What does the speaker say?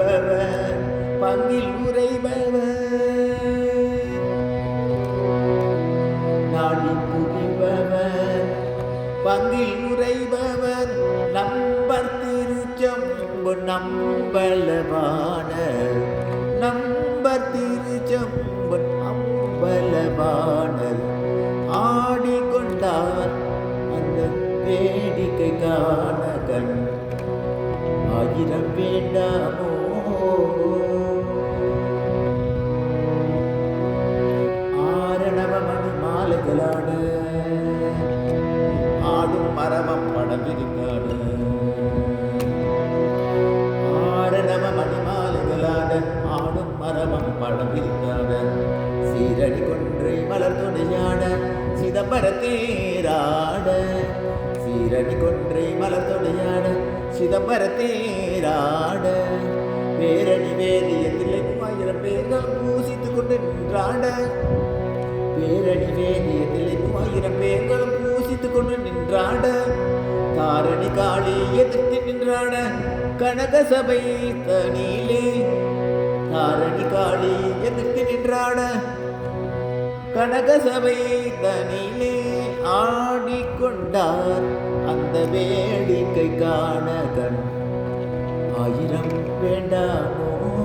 புரிபவர் பங்கில் உரைபவர் நாடி புரிபவர் பங்கில் உரைபவர் நம்பர் திருச்செம்பு நம்பலவான நம்பர் திருச்செம்பு நம்பலவானர் ஆடிக்கொண்டார் அந்த வேடிக்கை காண கண் ஆயிரம் வேண்டாமோ ஆரணவமணி மாலைகளான ஆடும் மரமம் படம் இருக்காடு ஆரணவமணி மாலைகளான ஆடும் மரமம் படம் இருக்காட சீரடி கொன்றை மலர் துணையாட சிதம்பரத்தேராட சீரடி கொன்றை மலர் துணையாட சிதம்பரத்தேராட பேரணி வேதியத்திலே 1000 பேர்கள் பூசித்துக் கொண்டு நின்றாட பேரணி வேதியத்திலே 1000 பேர்கள் பூசித்துக் கொண்டு நின்றாட தாரணி காளி எதிர்த்து நின்றாட கனக சபை தனியிலே தாரணி காளி எதிர்த்து நின்றாட கனக சபை தனியிலே ஆடிக்கொண்டார் அந்த வேடிக்கை காண கண் ஆயிரம் வேண்டாமோ